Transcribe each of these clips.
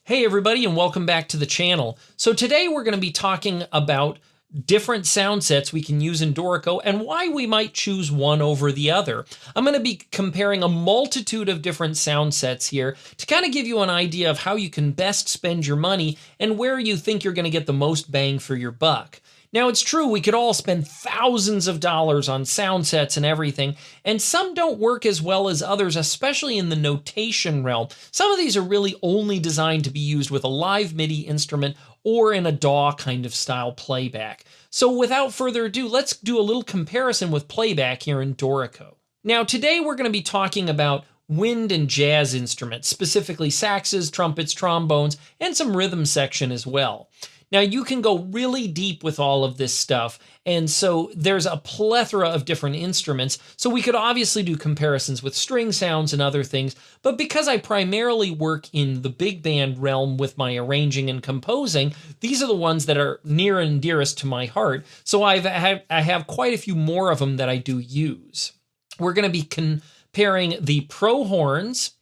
Hey everybody, and welcome back to the channel. So today we're going to be talking about different sound sets we can use in Dorico and why we might choose one over the other. I'm going to be comparing a multitude of different sound sets here to kind of give you an idea of how you can best spend your money and where you think you're going to get the most bang for your buck. Now, it's true, we could all spend thousands of dollars on sound sets and everything, and some don't work as well as others, especially in the notation realm. Some of these are really only designed to be used with a live MIDI instrument or in a DAW kind of style playback. So without further ado, let's do a little comparison with Playback here in Dorico. Now, today we're going to be talking about wind and jazz instruments, specifically saxes, trumpets, trombones, and some rhythm section as well. Now, you can go really deep with all of this stuff, and so there's a plethora of different instruments, so we could obviously do comparisons with string sounds and other things, but because I primarily work in the big band realm with my arranging and composing, these are the ones that are near and dearest to my heart, so I have quite a few more of them that I do use. We're going to be comparing the Pro Horns,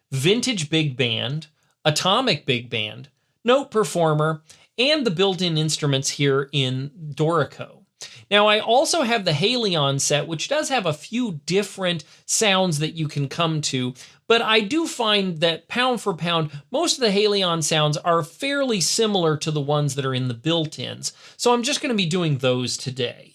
Vintage Big Band, Atomic Big Band, NotePerformer, and the built-in instruments here in Dorico. Now, I also have the Halion set, which does have a few different sounds that you can come to, but I do find that pound for pound, most of the Halion sounds are fairly similar to the ones that are in the built-ins, so I'm just going to be doing those today.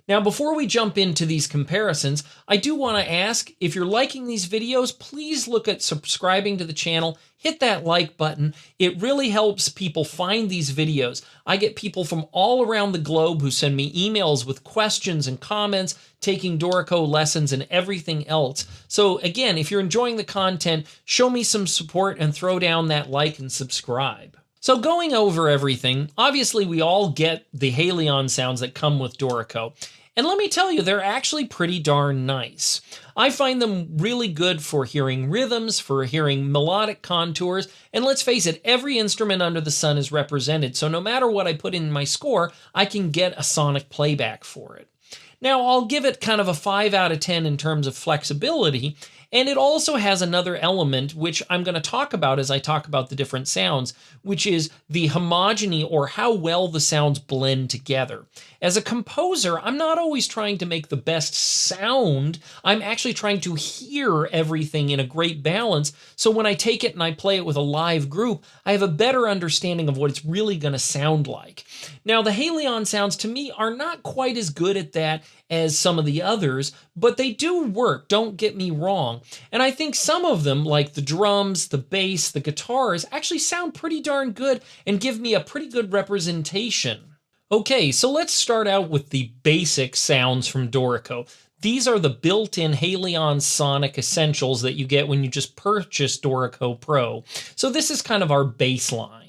Now, before we jump into these comparisons, I do want to ask, if you're liking these videos, please look at subscribing to the channel, hit that like button. It really helps people find these videos. I get people from all around the globe who send me emails with questions and comments, taking Dorico lessons and everything else. So again, if you're enjoying the content, show me some support and throw down that like and subscribe. So going over everything, obviously we all get the Halion sounds that come with Dorico. And let me tell you, they're actually pretty darn nice. I find them really good for hearing rhythms, for hearing melodic contours, and let's face it, every instrument under the sun is represented, so no matter what I put in my score, I can get a sonic playback for it. Now, I'll give it kind of a 5 out of 10 in terms of flexibility, and it also has another element, which I'm going to talk about as I talk about the different sounds, which is the homogeny, or how well the sounds blend together. As a composer, I'm not always trying to make the best sound. I'm actually trying to hear everything in a great balance, so when I take it and I play it with a live group, I have a better understanding of what it's really going to sound like. Now, the Halion sounds, to me, are not quite as good at that as some of the others, but they do work, don't get me wrong. And I think some of them, like the drums, the bass, the guitars, actually sound pretty darn good and give me a pretty good representation. Okay, so let's start out with the basic sounds from Dorico. These are the built-in Halion Sonic Essentials that you get when you just purchase Dorico Pro. So this is kind of our baseline.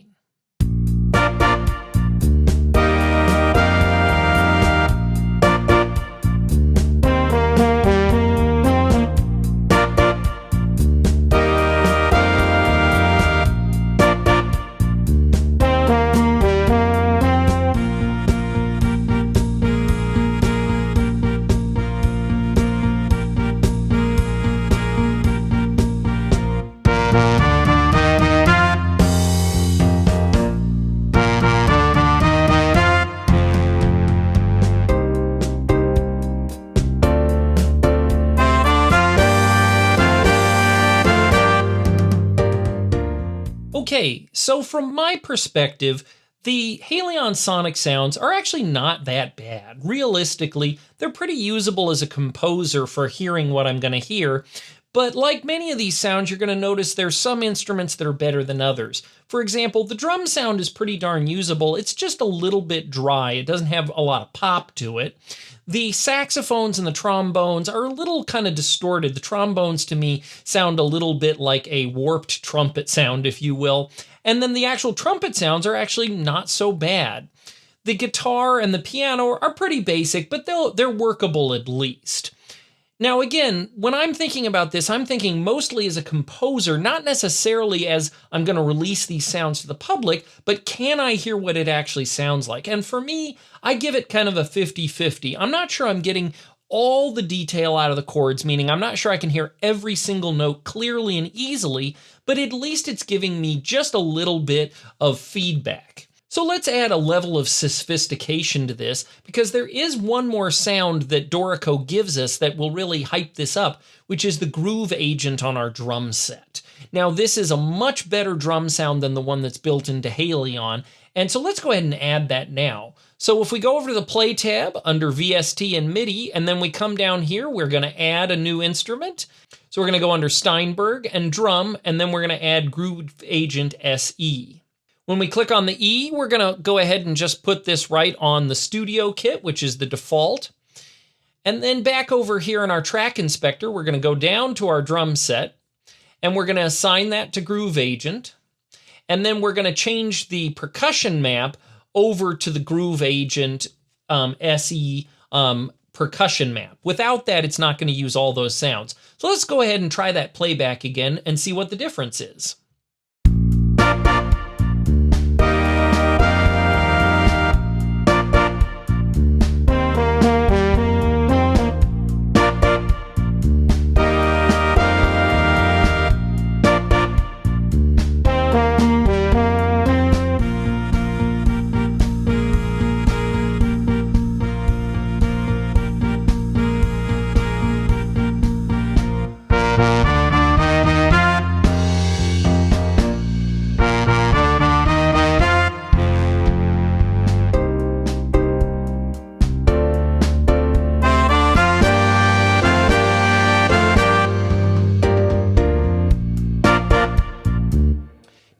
Okay, so from my perspective, the Halion Sonic sounds are actually not that bad. Realistically, they're pretty usable as a composer for hearing what I'm going to hear, but like many of these sounds, you're going to notice there's some instruments that are better than others. For example, the drum sound is pretty darn usable. It's just a little bit dry. It doesn't have a lot of pop to it. The saxophones and the trombones are a little kind of distorted. The trombones, to me, sound a little bit like a warped trumpet sound, if you will. And then the actual trumpet sounds are actually not so bad. The guitar and the piano are pretty basic, but they're workable at least. Now, again, when I'm thinking about this, I'm thinking mostly as a composer, not necessarily as I'm going to release these sounds to the public, but can I hear what it actually sounds like? And for me, I give it kind of a 50-50. I'm not sure I'm getting all the detail out of the chords, meaning I'm not sure I can hear every single note clearly and easily, but at least it's giving me just a little bit of feedback. So let's add a level of sophistication to this, because there is one more sound that Dorico gives us that will really hype this up, which is the groove agent on our drum set. Now, this is a much better drum sound than the one that's built into Halion, and so let's go ahead and add that now. So if we go over to the Play tab under VST and MIDI, and then we come down here, we're going to add a new instrument. So we're going to go under Steinberg and Drum, and then we're going to add Groove Agent SE. When we click on the E, we're going to go ahead and just put this right on the Studio Kit, which is the default. And then back over here in our track inspector, we're going to go down to our drum set, and we're going to assign that to Groove Agent. And then we're going to change the percussion map over to the Groove Agent SE percussion map. Without that, it's not going to use all those sounds. So let's go ahead and try that playback again and see what the difference is.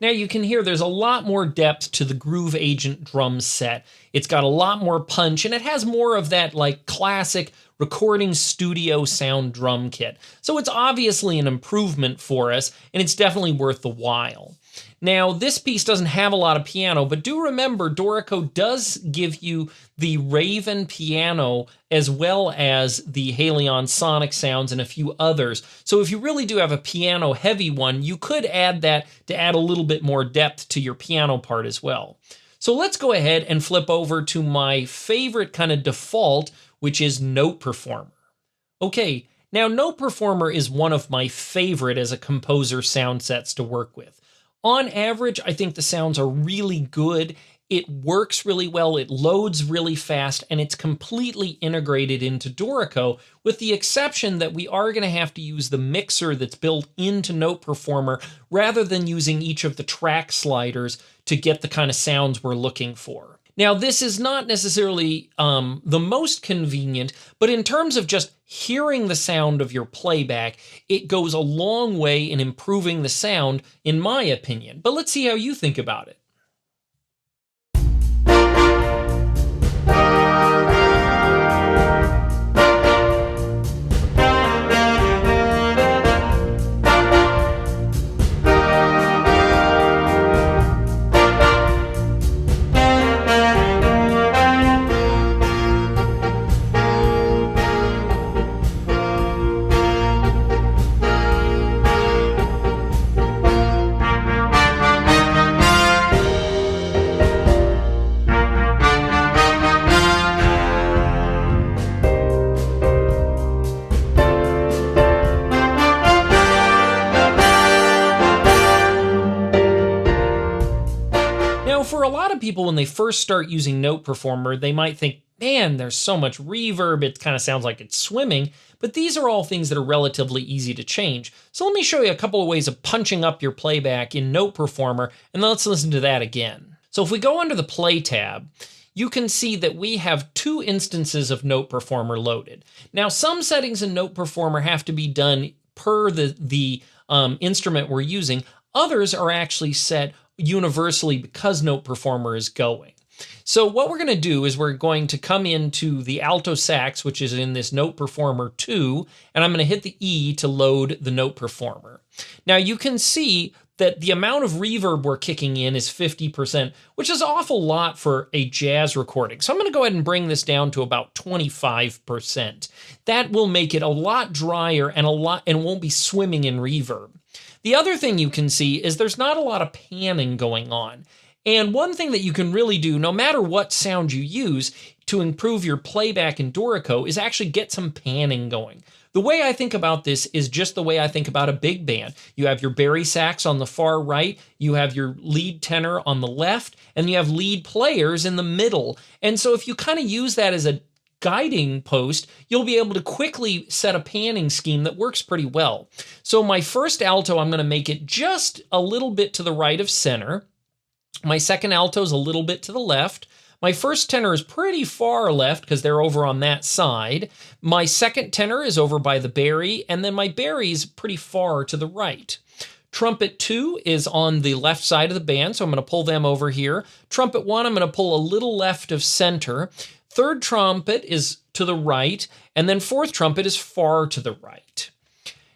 Now you can hear there's a lot more depth to the Groove Agent drum set. It's got a lot more punch, and it has more of that like classic recording studio sound drum kit. So it's obviously an improvement for us, and it's definitely worth the while. Now, this piece doesn't have a lot of piano, but do remember Dorico does give you the Raven piano as well as the Halion Sonic Sounds and a few others. So if you really do have a piano heavy one, you could add that to add a little bit more depth to your piano part as well. So let's go ahead and flip over to my favorite kind of default, which is NotePerformer. Okay, now NotePerformer is one of my favorite as a composer sound sets to work with. On average, I think the sounds are really good. It works really well, it loads really fast, and it's completely integrated into Dorico, with the exception that we are going to have to use the mixer that's built into NotePerformer rather than using each of the track sliders to get the kind of sounds we're looking for. Now, this is not necessarily the most convenient, but in terms of just hearing the sound of your playback, it goes a long way in improving the sound, in my opinion. But let's see how you think about it. For a lot of people, when they first start using NotePerformer, they might think, man, there's so much reverb, it kind of sounds like it's swimming, but these are all things that are relatively easy to change. So let me show you a couple of ways of punching up your playback in NotePerformer, and let's listen to that again. So if we go under the Play tab, you can see that we have two instances of NotePerformer loaded. Now, some settings in NotePerformer have to be done per the instrument we're using. Others are actually set universally because NotePerformer is going. So what we're going to do is we're going to come into the alto sax, which is in this NotePerformer 2, and I'm going to hit the E to load the NotePerformer. Now you can see that the amount of reverb we're kicking in is 50%, which is an awful lot for a jazz recording. So I'm going to go ahead and bring this down to about 25%. That will make it a lot drier and won't be swimming in reverb. The other thing you can see is there's not a lot of panning going on. And one thing that you can really do, no matter what sound you use to improve your playback in Dorico, is actually get some panning going. The way I think about this is just the way I think about a big band. You have your bari sax on the far right, you have your lead tenor on the left, and you have lead players in the middle. And so if you kind of use that as a guiding post, you'll be able to quickly set a panning scheme that works pretty well. So my first alto, I'm going to make it just a little bit to the right of center. My second alto is a little bit to the left. My first tenor is pretty far left because they're over on that side. My second tenor is over by the bari, and then my bari is pretty far to the right. Trumpet 2 is on the left side of the band, so I'm going to pull them over here. Trumpet 1, I'm going to pull a little left of center. Third trumpet is to the right, and then fourth trumpet is far to the right.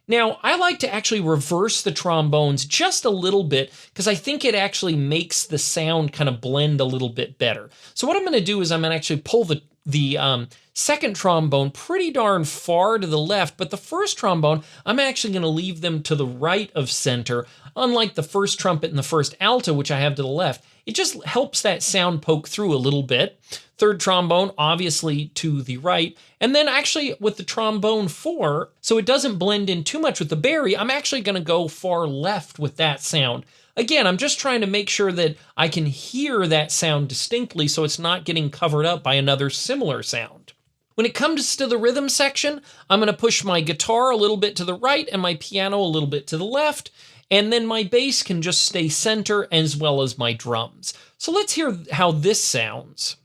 Now, I like to actually reverse the trombones just a little bit because I think it actually makes the sound kind of blend a little bit better. So what I'm going to do is I'm going to actually pull the second trombone pretty darn far to the left, but the first trombone, I'm actually going to leave them to the right of center, unlike the first trumpet and the first alto, which I have to the left. It just helps that sound poke through a little bit. Third trombone, obviously to the right. And then actually with the trombone 4, so it doesn't blend in too much with the bari, I'm actually going to go far left with that sound. Again, I'm just trying to make sure that I can hear that sound distinctly so it's not getting covered up by another similar sound. When it comes to the rhythm section, I'm going to push my guitar a little bit to the right and my piano a little bit to the left. And then my bass can just stay center as well as my drums. So let's hear how this sounds.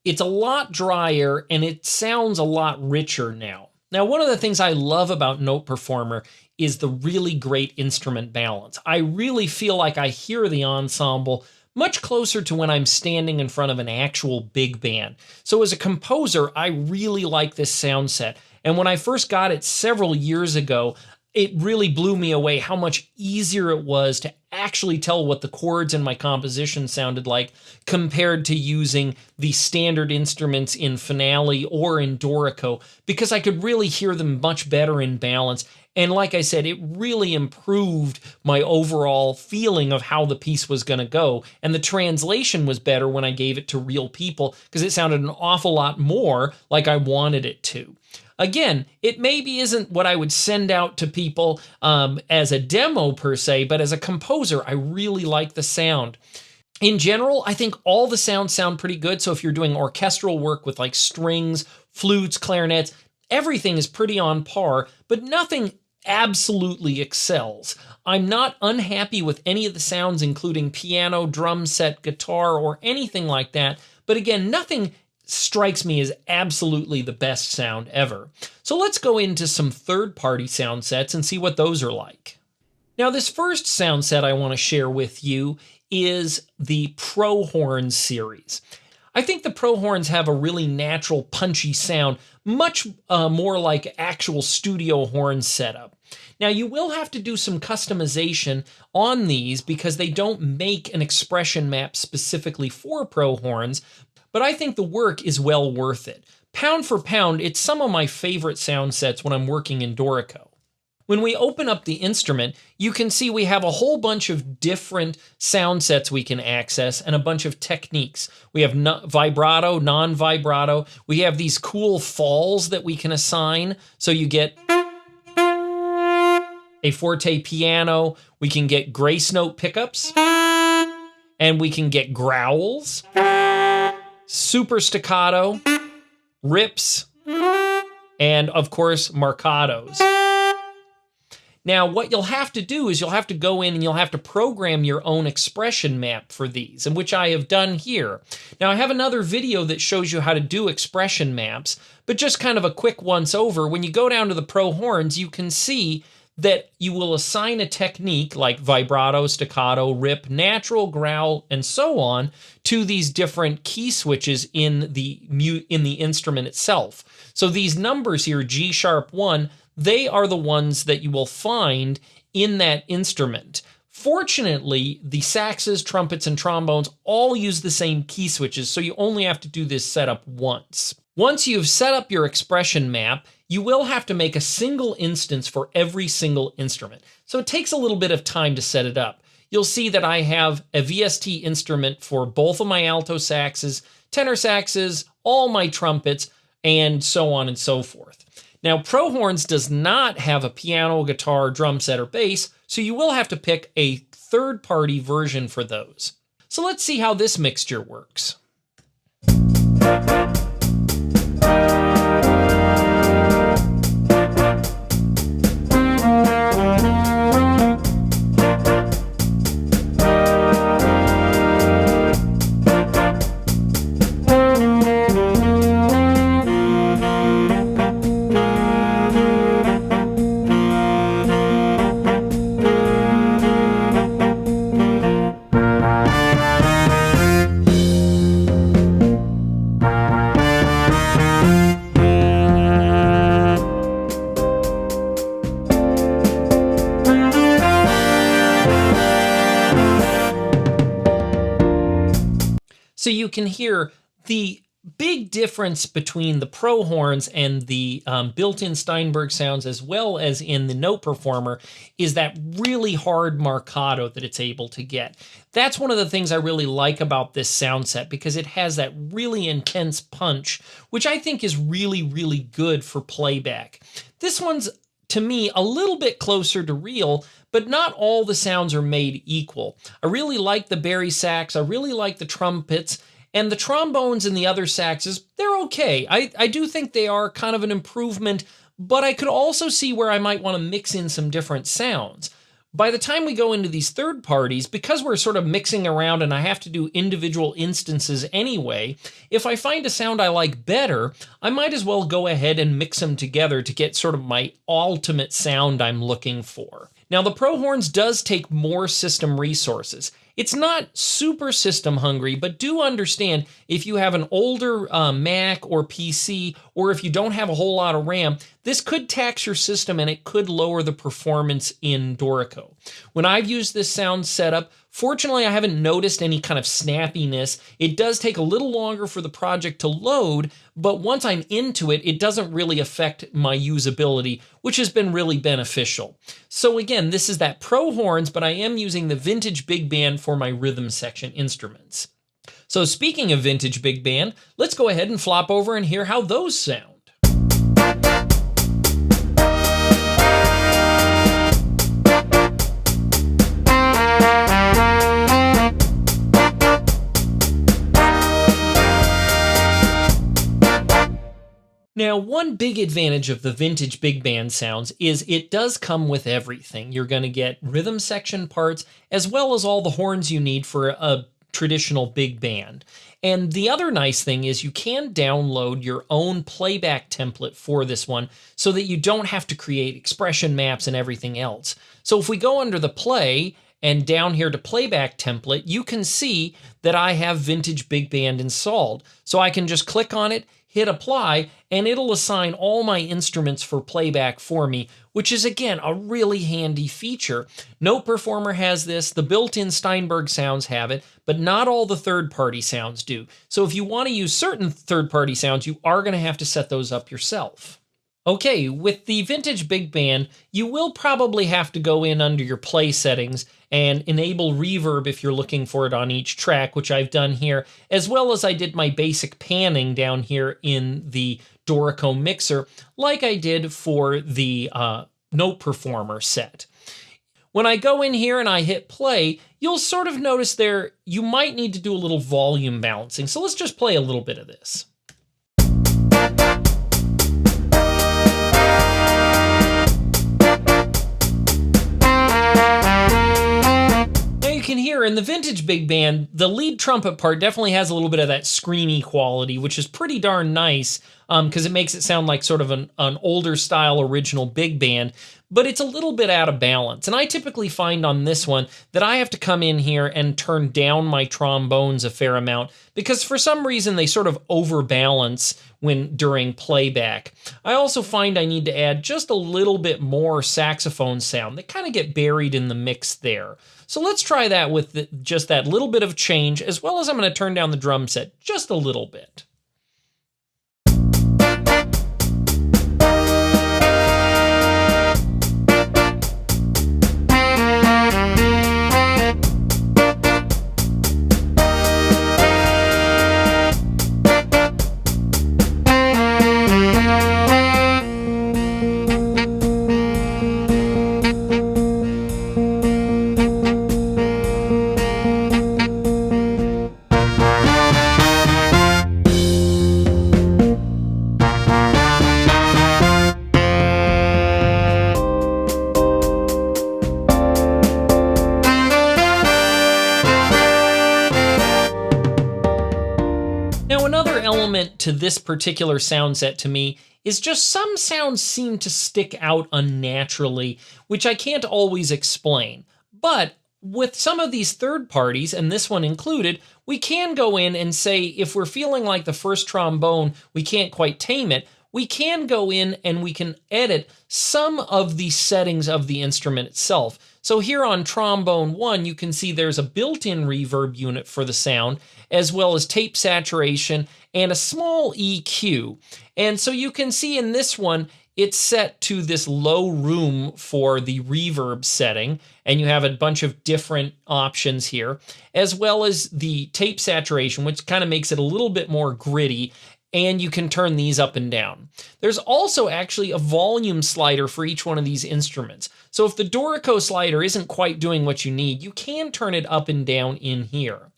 It's a lot drier and it sounds a lot richer now. Now, one of the things I love about NotePerformer is the really great instrument balance. I really feel like I hear the ensemble much closer to when I'm standing in front of an actual big band. So as a composer, I really like this sound set. And when I first got it several years ago, it really blew me away how much easier it was to actually tell what the chords in my composition sounded like compared to using the standard instruments in Finale or in Dorico, because I could really hear them much better in balance. And like I said, it really improved my overall feeling of how the piece was going to go. And the translation was better when I gave it to real people because it sounded an awful lot more like I wanted it to. Again, it maybe isn't what I would send out to people as a demo per se, but as a composer, I really like the sound. In general, I think all the sounds sound pretty good. So if you're doing orchestral work with like strings, flutes, clarinets, everything is pretty on par, but nothing absolutely excels. I'm not unhappy with any of the sounds, including piano, drum set, guitar, or anything like that. But again, nothing strikes me as absolutely the best sound ever. So let's go into some third-party sound sets and see what those are like. Now, this first sound set I want to share with you is the Pro Horns series. I think the Pro Horns have a really natural, punchy sound, much more like actual studio horn setup. Now, you will have to do some customization on these because they don't make an expression map specifically for Pro Horns, but I think the work is well worth it. Pound for pound, it's some of my favorite sound sets when I'm working in Dorico. When we open up the instrument, you can see we have a whole bunch of different sound sets we can access and a bunch of techniques. We have vibrato, non-vibrato. We have these cool falls that we can assign. So you get a forte piano, we can get grace note pickups, and we can get growls, super staccato, rips, and of course, marcatos. Now, what you'll have to do is you'll have to go in and you'll have to program your own expression map for these, and which I have done here. Now, I have another video that shows you how to do expression maps, but just kind of a quick once over, when you go down to the Pro horns, you can see that you will assign a technique like vibrato, staccato, rip, natural, growl, and so on to these different key switches in the instrument itself. So these numbers here, G sharp 1, they are the ones that you will find in that instrument. Fortunately, the saxes, trumpets, and trombones all use the same key switches, so you only have to do this setup once. Once you've set up your expression map, you will have to make a single instance for every single instrument. So it takes a little bit of time to set it up. You'll see that I have a VST instrument for both of my alto saxes, tenor saxes, all my trumpets, and so on and so forth. Now, Pro Horns does not have a piano, guitar, drum set, or bass, so you will have to pick a third-party version for those. So let's see how this mixture works. So you can hear the big difference between the Pro horns and the built-in Steinberg sounds, as well as in the NotePerformer, is that really hard marcato that it's able to get. That's one of the things I really like about this sound set, because it has that really intense punch, which I think is really, really good for playback. This one's, to me, a little bit closer to real, but not all the sounds are made equal. I really like the bari sax, I really like the trumpets, and the trombones and the other saxes, they're okay. I do think they are kind of an improvement, but I could also see where I might want to mix in some different sounds. By the time we go into these third parties, because we're sort of mixing around and I have to do individual instances anyway, if I find a sound I like better, I might as well go ahead and mix them together to get sort of my ultimate sound I'm looking for. Now, the Pro Horns does take more system resources. It's not super system hungry, but do understand if you have an older Mac or PC, or if you don't have a whole lot of RAM, this could tax your system and it could lower the performance in Dorico. When I've used this sound setup, fortunately, I haven't noticed any kind of snappiness. It does take a little longer for the project to load, but once I'm into it, it doesn't really affect my usability, which has been really beneficial. So again, this is that Pro Horns, but I am using the Vintage Big Band for my rhythm section instruments. So speaking of Vintage Big Band, let's go ahead and flop over and hear how those sound. Now, one big advantage of the Vintage Big Band sounds is it does come with everything. You're going to get rhythm section parts, as well as all the horns you need for a traditional big band. And the other nice thing is you can download your own playback template for this one so that you don't have to create expression maps and everything else. So if we go under the play and down here to playback template, you can see that I have Vintage Big Band installed. So I can just click on it, hit apply, and it'll assign all my instruments for playback for me, which is, again, a really handy feature. NotePerformer has this, the built-in Steinberg sounds have it, but not all the third-party sounds do. So if you want to use certain third-party sounds, you are going to have to set those up yourself. Okay, with the Vintage Big Band, you will probably have to go in under your play settings and enable reverb if you're looking for it on each track, which I've done here, as well as I did my basic panning down here in the Dorico mixer, like I did for the NotePerformer set. When I go in here and I hit play, you'll sort of notice there you might need to do a little volume balancing. So let's just play a little bit of this. can hear in the vintage big band, the lead trumpet part definitely has a little bit of that screamy quality, which is pretty darn nice because it makes it sound like sort of an older style original big band, but it's a little bit out of balance. And I typically find on this one that I have to come in here and turn down my trombones a fair amount because for some reason they sort of overbalance during playback. I also find I need to add just a little bit more saxophone sound. They kind of get buried in the mix there. So let's try that with just that little bit of change, as well as I'm going to turn down the drum set just a little bit. Now, another element to this particular sound set to me is just some sounds seem to stick out unnaturally, which I can't always explain. But with some of these third parties, and this one included, we can go in and say if we're feeling like the first trombone, we can't quite tame it, we can go in and we can edit some of the settings of the instrument itself. So here on trombone 1, you can see there's a built-in reverb unit for the sound, as well as tape saturation and a small EQ. And so you can see in this one, it's set to this low room for the reverb setting, and you have a bunch of different options here, as well as the tape saturation, which kind of makes it a little bit more gritty, and you can turn these up and down. There's also actually a volume slider for each one of these instruments. So if the Dorico slider isn't quite doing what you need, you can turn it up and down in here.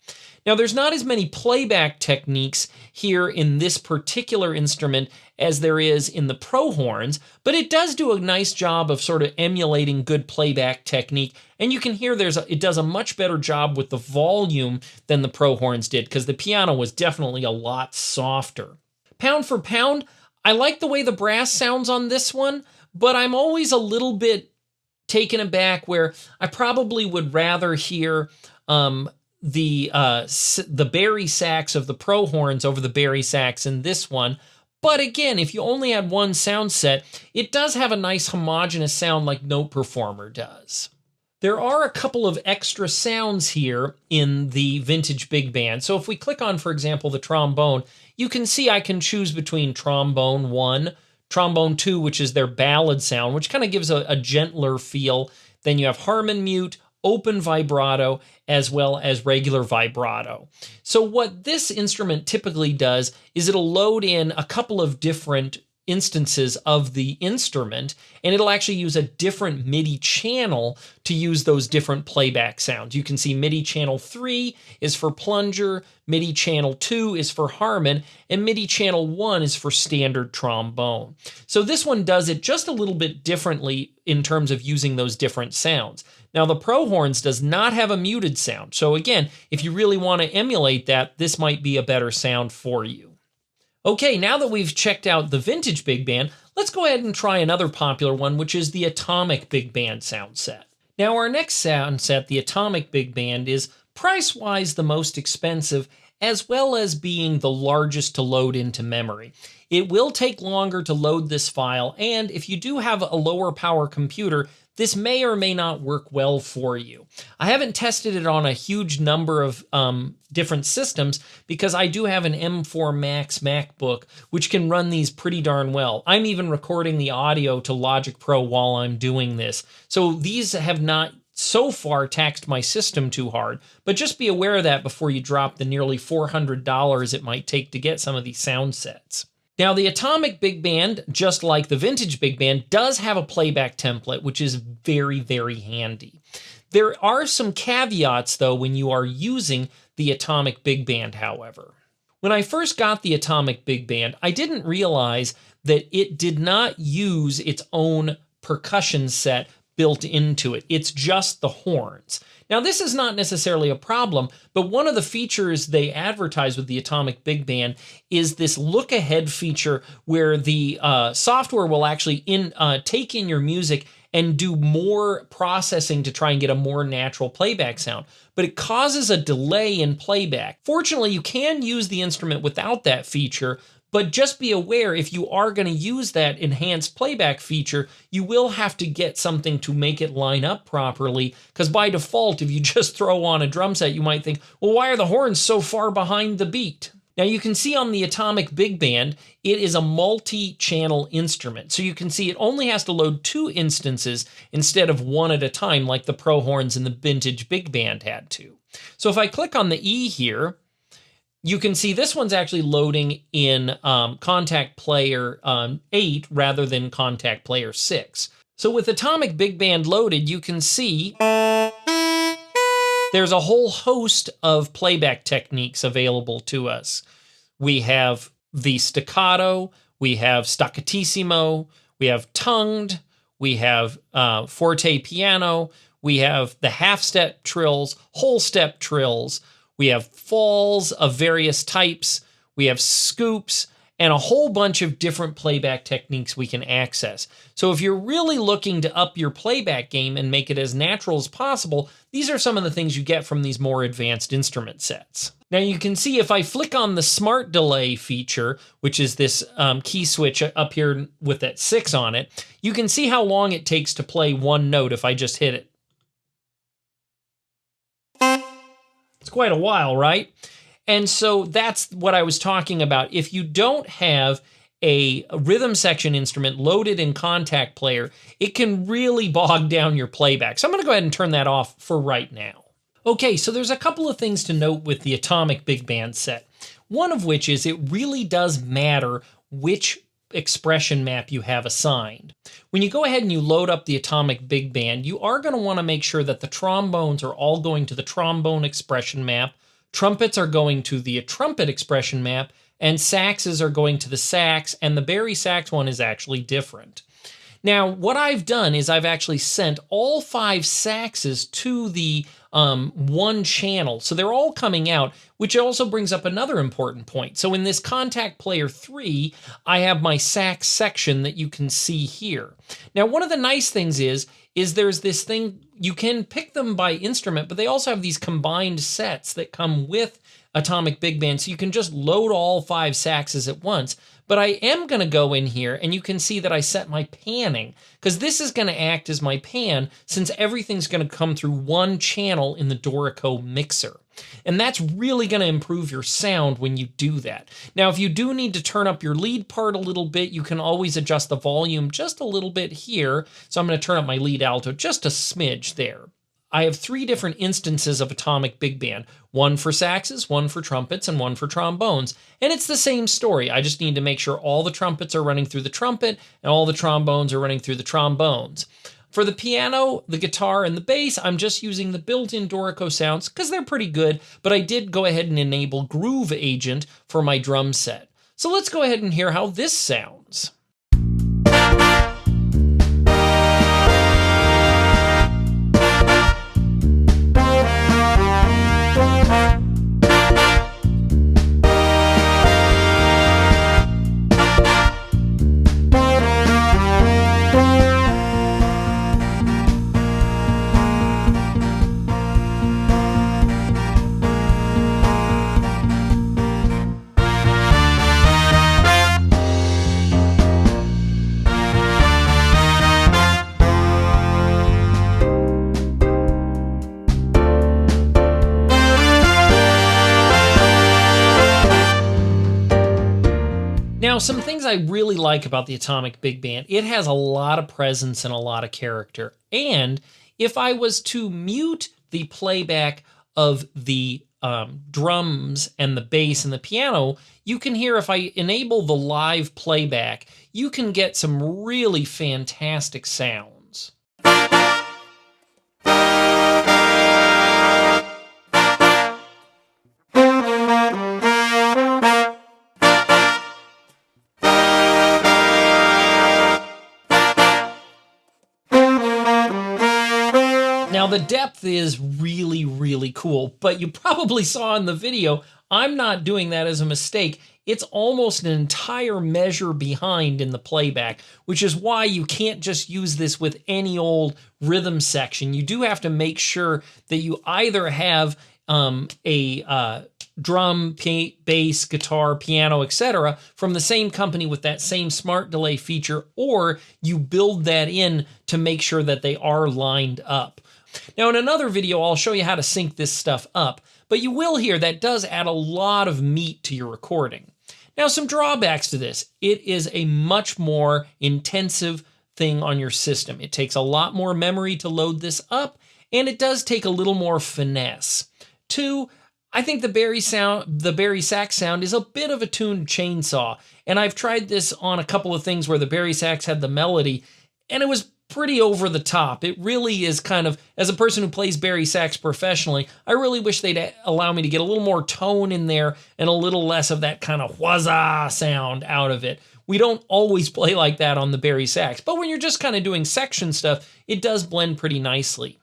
Now, there's not as many playback techniques here in this particular instrument as there is in the Pro horns, but it does do a nice job of sort of emulating good playback technique. And you can hear it does a much better job with the volume than the Pro horns did, because the piano was definitely a lot softer. Pound for pound, I like the way the brass sounds on this one, but I'm always a little bit taken aback where I probably would rather hear the bari sax of the Pro horns over the bari sax in this one. But again, if you only had one sound set, it does have a nice homogeneous sound like NotePerformer does. There are a couple of extra sounds here in the vintage big band. So if we click on, for example, the trombone, you can see I can choose between trombone 1, trombone 2, which is their ballad sound, which kind of gives a gentler feel. Then you have harmon mute, open vibrato, as well as regular vibrato. So what this instrument typically does is it'll load in a couple of different instances of the instrument, and it'll actually use a different MIDI channel to use those different playback sounds. You can see MIDI channel 3 is for plunger, MIDI channel 2 is for harmon, and MIDI channel 1 is for standard trombone. So this one does it just a little bit differently in terms of using those different sounds. Now, the Pro horns does not have a muted sound. So again, if you really want to emulate that, this might be a better sound for you. Okay, now that we've checked out the vintage big band, let's go ahead and try another popular one, which is the atomic big band sound set. Now, our next sound set, the atomic big band, is price-wise the most expensive, as well as being the largest to load into memory. It will take longer to load this file, and if you do have a lower power computer, this may or may not work well for you. I haven't tested it on a huge number of different systems because I do have an M4 Max MacBook, which can run these pretty darn well. I'm even recording the audio to Logic Pro while I'm doing this. So these have not so far taxed my system too hard, but just be aware of that before you drop the nearly $400 it might take to get some of these sound sets. Now, the Atomic Big Band, just like the Vintage Big Band, does have a playback template, which is very, very handy. There are some caveats, though, when you are using the Atomic Big Band, however. When I first got the Atomic Big Band, I didn't realize that it did not use its own percussion set built into it. It's just the horns. Now, this is not necessarily a problem, but one of the features they advertise with the Atomic Big Band is this look ahead feature where the software will actually take in your music and do more processing to try and get a more natural playback sound. But it causes a delay in playback. Fortunately, you can use the instrument without that feature, but just be aware if you are going to use that enhanced playback feature, you will have to get something to make it line up properly, because by default, if you just throw on a drum set, you might think, well, why are the horns so far behind the beat? Now you can see on the Atomic Big Band, it is a multi-channel instrument. So you can see it only has to load 2 instances instead of 1 at a time like the Pro horns and the Vintage Big Band had to. So if I click on the E here, you can see this one's actually loading in Contact Player 8 rather than Contact Player 6. So with Atomic Big Band loaded, you can see there's a whole host of playback techniques available to us. We have the staccato, we have staccatissimo, we have tongued, we have forte piano, we have the half-step trills, whole-step trills, we have falls of various types, we have scoops, and a whole bunch of different playback techniques we can access. So if you're really looking to up your playback game and make it as natural as possible, these are some of the things you get from these more advanced instrument sets. Now you can see if I flick on the Smart Delay feature, which is this key switch up here with that 6 on it, you can see how long it takes to play one note if I just hit it. It's quite a while, right? And so that's what I was talking about. If you don't have a rhythm section instrument loaded in Contact Player, it can really bog down your playback. So I'm gonna go ahead and turn that off for right now. Okay, so there's a couple of things to note with the Atomic Big Band set. One of which is it really does matter which expression map you have assigned. When you go ahead and you load up the Atomic Big Band, you are going to want to make sure that the trombones are all going to the trombone expression map, trumpets are going to the trumpet expression map, and saxes are going to the sax, and the bari sax one is actually different. Now, what I've done is I've actually sent all 5 saxes to the one channel. So they're all coming out, which also brings up another important point. So in this Contact Player 3, I have my sax section that you can see here. Now, one of the nice things is there's this thing, you can pick them by instrument, but they also have these combined sets that come with Atomic Big Band, so you can just load all 5 saxes at once. But I am going to go in here, and you can see that I set my panning, because this is going to act as my pan, since everything's going to come through one channel in the Dorico mixer. And that's really going to improve your sound when you do that. Now, if you do need to turn up your lead part a little bit, you can always adjust the volume just a little bit here. So I'm going to turn up my lead alto just a smidge there. I have 3 different instances of Atomic Big Band, one for saxes, one for trumpets, and one for trombones. And it's the same story. I just need to make sure all the trumpets are running through the trumpet and all the trombones are running through the trombones. For the piano, the guitar, and the bass, I'm just using the built-in Dorico sounds because they're pretty good, but I did go ahead and enable Groove Agent for my drum set. So let's go ahead and hear how this sounds. Now, some things I really like about the Atomic Big Band, it has a lot of presence and a lot of character. And if I was to mute the playback of the drums and the bass and the piano, you can hear if I enable the live playback, you can get some really fantastic sounds. Now the depth is really, really cool, but you probably saw in the video, I'm not doing that as a mistake. It's almost an entire measure behind in the playback, which is why you can't just use this with any old rhythm section. You do have to make sure that you either have a drum, bass, guitar, piano, etc. from the same company with that same smart delay feature, or you build that in to make sure that they are lined up. Now in another video, I'll show you how to sync this stuff up, but you will hear that does add a lot of meat to your recording. Now some drawbacks to this. It is a much more intensive thing on your system. It takes a lot more memory to load this up, and it does take a little more finesse. 2, I think the Barry sax sound is a bit of a tuned chainsaw, and I've tried this on a couple of things where the Barry sax had the melody, and it was pretty over the top. It really is kind of, as a person who plays Barry sax professionally, I really wish they'd allow me to get a little more tone in there and a little less of that kind of wazza sound out of it. We don't always play like that on the Barry sax, but when you're just kind of doing section stuff, it does blend pretty nicely.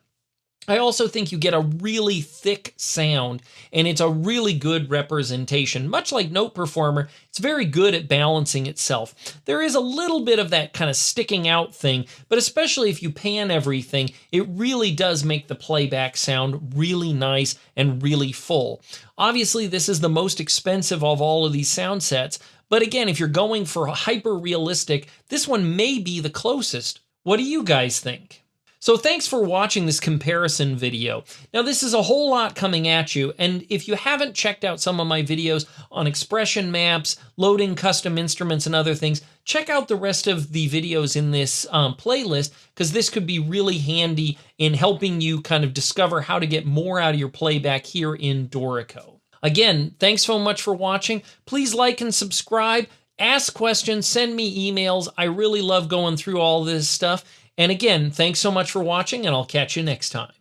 I also think you get a really thick sound, and it's a really good representation. Much like NotePerformer, it's very good at balancing itself. There is a little bit of that kind of sticking out thing, but especially if you pan everything, it really does make the playback sound really nice and really full. Obviously, this is the most expensive of all of these sound sets, but again, if you're going for hyper-realistic, this one may be the closest. What do you guys think? So thanks for watching this comparison video. Now this is a whole lot coming at you, and if you haven't checked out some of my videos on expression maps, loading custom instruments and other things, check out the rest of the videos in this playlist, because this could be really handy in helping you kind of discover how to get more out of your playback here in Dorico. Again, thanks so much for watching. Please like and subscribe, ask questions, send me emails. I really love going through all this stuff. And again, thanks so much for watching, and I'll catch you next time.